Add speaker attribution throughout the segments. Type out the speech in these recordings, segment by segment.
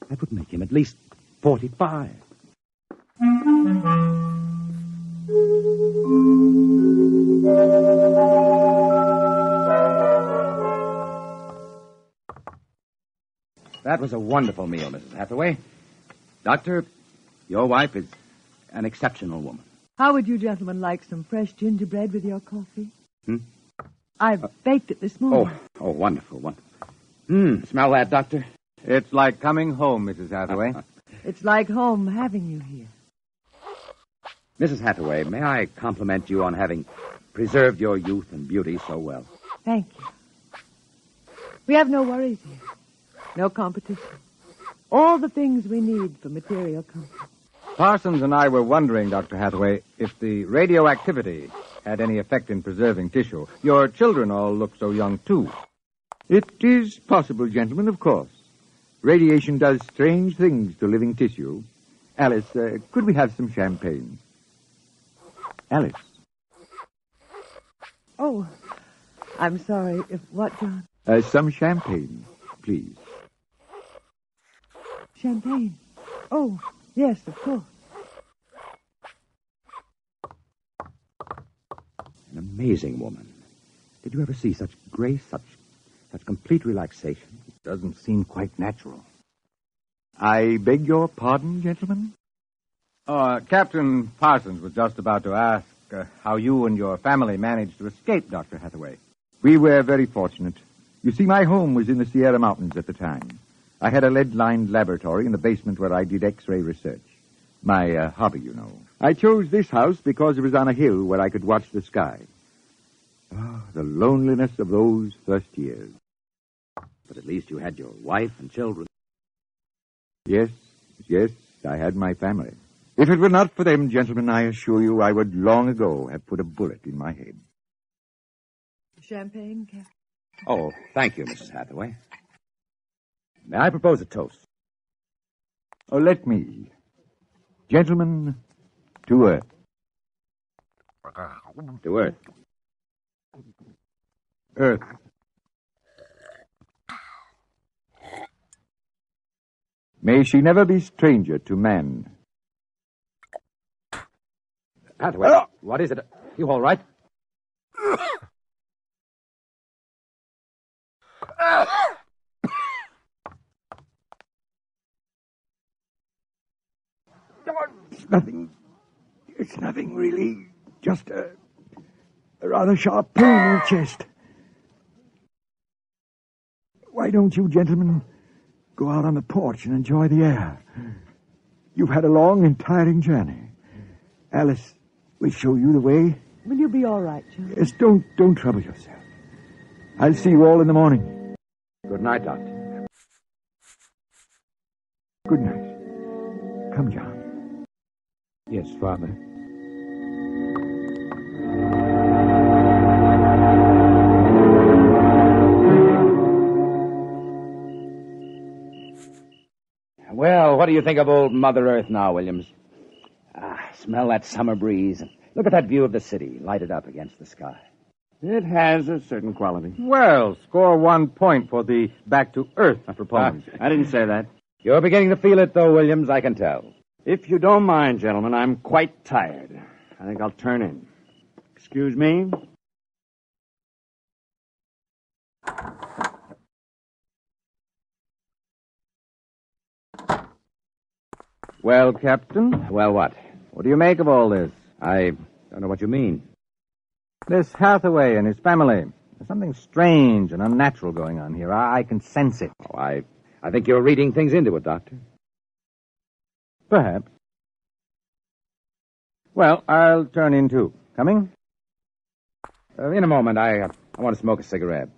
Speaker 1: That would make him at least 45. That was a wonderful meal, Mrs. Hathaway. Doctor, your wife is an exceptional woman.
Speaker 2: How would you gentlemen like some fresh gingerbread with your coffee? I've baked it this morning.
Speaker 1: Oh, wonderful, wonderful. Smell that, Doctor?
Speaker 3: It's like coming home, Mrs. Hathaway.
Speaker 2: It's like home having you here.
Speaker 1: Mrs. Hathaway, may I compliment you on having preserved your youth and beauty so well?
Speaker 2: Thank you. We have no worries here. No competition. All the things we need for material comfort.
Speaker 3: Parsons and I were wondering, Dr. Hathaway, if the radioactivity had any effect in preserving tissue. Your children all look so young, too.
Speaker 4: It is possible, gentlemen, of course. Radiation does strange things to living tissue. Alice, could we have some champagne? Alice.
Speaker 2: Oh, I'm sorry. If what, John?
Speaker 4: Some champagne, please.
Speaker 2: Champagne? Oh, yes, of course.
Speaker 1: An amazing woman. Did you ever see such grace, such complete relaxation?
Speaker 3: It doesn't seem quite natural.
Speaker 4: I beg your pardon, gentlemen?
Speaker 3: Captain Parsons was just about to ask how you and your family managed to escape, Dr. Hathaway.
Speaker 4: We were very fortunate. You see, my home was in the Sierra Mountains at the time. I had a lead-lined laboratory in the basement where I did X-ray research. My hobby, you know. I chose this house because it was on a hill where I could watch the sky. Oh, the loneliness of those first years.
Speaker 1: But at least you had your wife and children.
Speaker 4: Yes, I had my family. If it were not for them, gentlemen, I assure you I would long ago have put a bullet in my head.
Speaker 2: Champagne, Captain?
Speaker 1: Oh, thank you, Mrs. Hathaway. May I propose a toast?
Speaker 4: Oh, let me. Gentlemen, to Earth.
Speaker 1: To Earth.
Speaker 4: Earth. May she never be stranger to man.
Speaker 1: Hathaway, what is it? You all right?
Speaker 4: It's nothing really. Just a rather sharp pain in the chest. Why don't you gentlemen go out on the porch and enjoy the air? You've had a long and tiring journey. Alice, we'll show you the way.
Speaker 2: Will you be all right, John?
Speaker 4: Yes, don't trouble yourself. I'll see you all in the morning.
Speaker 1: Good night, Doctor.
Speaker 4: Good night. Come, John.
Speaker 1: Yes, Father. Well, what do you think of old Mother Earth now, Williams? Smell that summer breeze. Look at that view of the city, lighted up against the sky.
Speaker 5: It has a certain quality.
Speaker 3: Well, score 1 point for the back-to-earth proponent.
Speaker 5: I didn't say that.
Speaker 1: You're beginning to feel it, though, Williams, I can tell.
Speaker 5: If you don't mind, gentlemen, I'm quite tired. I think I'll turn in. Excuse me?
Speaker 3: Well, Captain,
Speaker 1: Well, what?
Speaker 3: what do you make of all this?
Speaker 1: I don't know what you mean.
Speaker 3: This Hathaway and his family. There's something strange and unnatural going on here. I can sense it.
Speaker 1: Oh, I think you're reading things into it, Doctor.
Speaker 3: Perhaps. Well, I'll turn in, too. Coming?
Speaker 1: In a moment, I want to smoke a cigarette.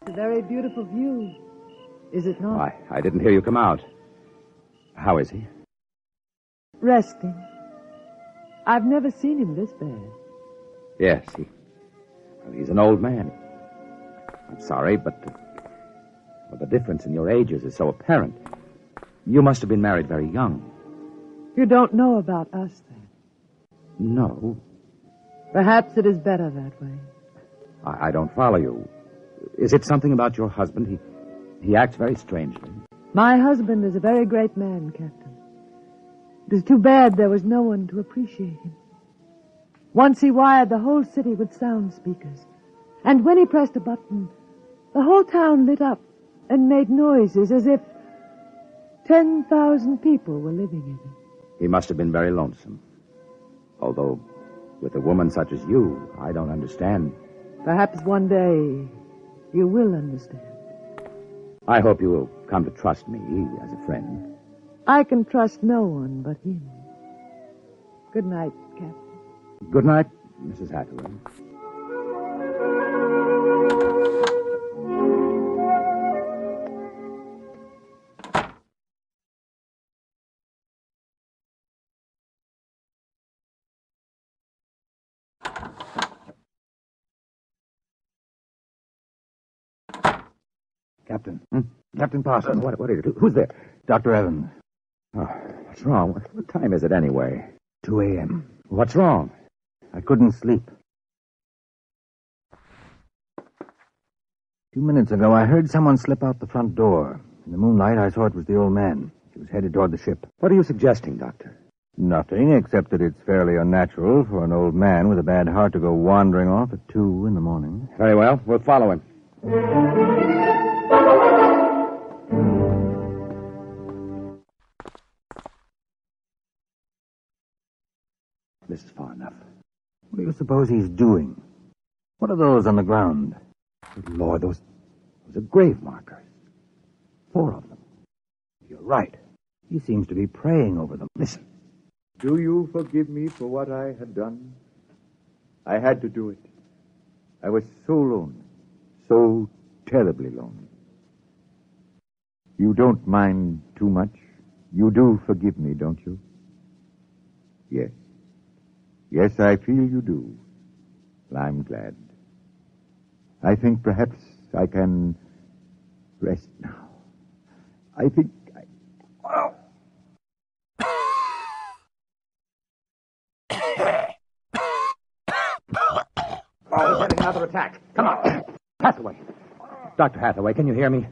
Speaker 2: It's a very beautiful view, is it not?
Speaker 1: I didn't hear you come out. How is he?
Speaker 2: Resting. I've never seen him this bad.
Speaker 1: Yes, he's an old man. I'm sorry, but The difference in your ages is so apparent. You must have been married very young.
Speaker 2: You don't know about us, then.
Speaker 1: No,
Speaker 2: Perhaps it is better that way.
Speaker 1: I don't follow you. Is it something about your husband? He acts very strangely.
Speaker 2: My husband is a very great man, Captain. It is too bad there was no one to appreciate him. Once he wired the whole city with sound speakers. And when he pressed a button, the whole town lit up and made noises as if 10,000 people were living in it.
Speaker 1: He must have been very lonesome. Although, with a woman such as you, I don't understand.
Speaker 2: Perhaps one day you will understand.
Speaker 1: I hope you will come to trust me as a friend.
Speaker 2: I can trust no one but him. Good night, Captain.
Speaker 1: Good night, Mrs. Hathaway.
Speaker 3: Captain.
Speaker 1: Captain Parsons. What is it? Who's there?
Speaker 3: Dr. Evans.
Speaker 1: Oh, what's wrong? What time is it anyway?
Speaker 3: 2 a.m.
Speaker 1: What's wrong?
Speaker 3: I couldn't sleep. A few minutes ago, I heard someone slip out the front door. In the moonlight, I saw it was the old man. He was headed toward the ship.
Speaker 1: What are you suggesting, Doctor?
Speaker 3: Nothing, except that it's fairly unnatural for an old man with a bad heart to go wandering off at 2 in the morning.
Speaker 1: Very well. We'll follow him. This is far enough.
Speaker 3: What do you suppose he's doing? What are those on the ground?
Speaker 1: Good Lord, those are grave markers. 4 of them.
Speaker 3: You're right. He seems to be praying over them.
Speaker 1: Listen.
Speaker 4: Do you forgive me for what I had done? I had to do it. I was so lonely. So terribly lonely. You don't mind too much? You do forgive me, don't you? Yes. Yes, I feel you do. Well, I'm glad. I think perhaps I can rest now. I think Oh!
Speaker 1: Oh, we're getting another attack. Come on. Hathaway. Dr. Hathaway, can you hear me?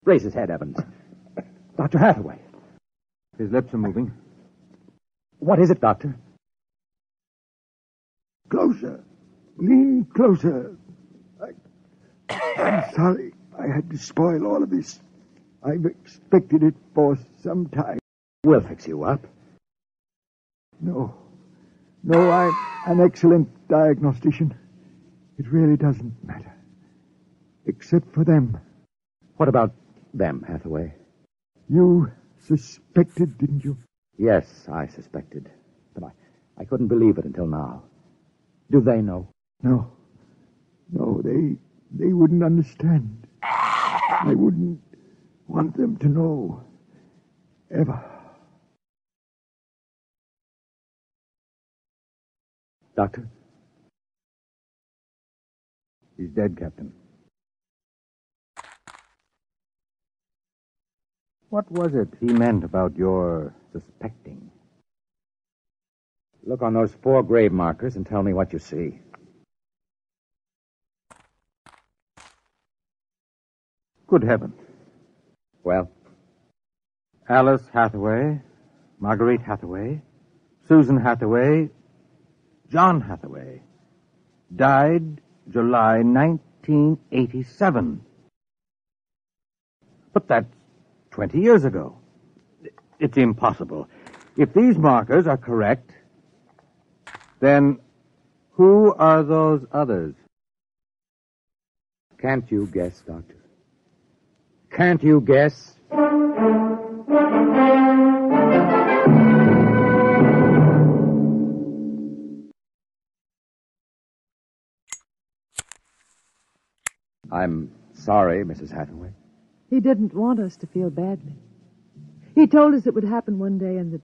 Speaker 1: Raise his head, Evans. Dr. Hathaway.
Speaker 3: His lips are moving.
Speaker 1: What is it, Doctor?
Speaker 4: Closer. Lean closer. I'm sorry I had to spoil all of this. I've expected it for some time.
Speaker 1: We'll fix you up.
Speaker 4: No, I'm an excellent diagnostician. It really doesn't matter. Except for them.
Speaker 1: What about them, Hathaway?
Speaker 4: You suspected, didn't you?
Speaker 1: Yes, I suspected. But I couldn't believe it until now. Do they know?
Speaker 4: No, they wouldn't understand. I wouldn't want them to know. Ever.
Speaker 1: Doctor?
Speaker 3: He's dead, Captain. What was it he meant about your suspecting?
Speaker 1: Look on those 4 grave markers and tell me what you see.
Speaker 3: Good heavens.
Speaker 1: Well?
Speaker 3: Alice Hathaway, Marguerite Hathaway, Susan Hathaway, John Hathaway. Died July 1987. But that's 20 years ago. It's impossible. If these markers are correct, then who are those others?
Speaker 1: Can't you guess, Doctor? Can't you guess? I'm sorry, Mrs. Hathaway.
Speaker 2: He didn't want us to feel badly. He told us it would happen one day and that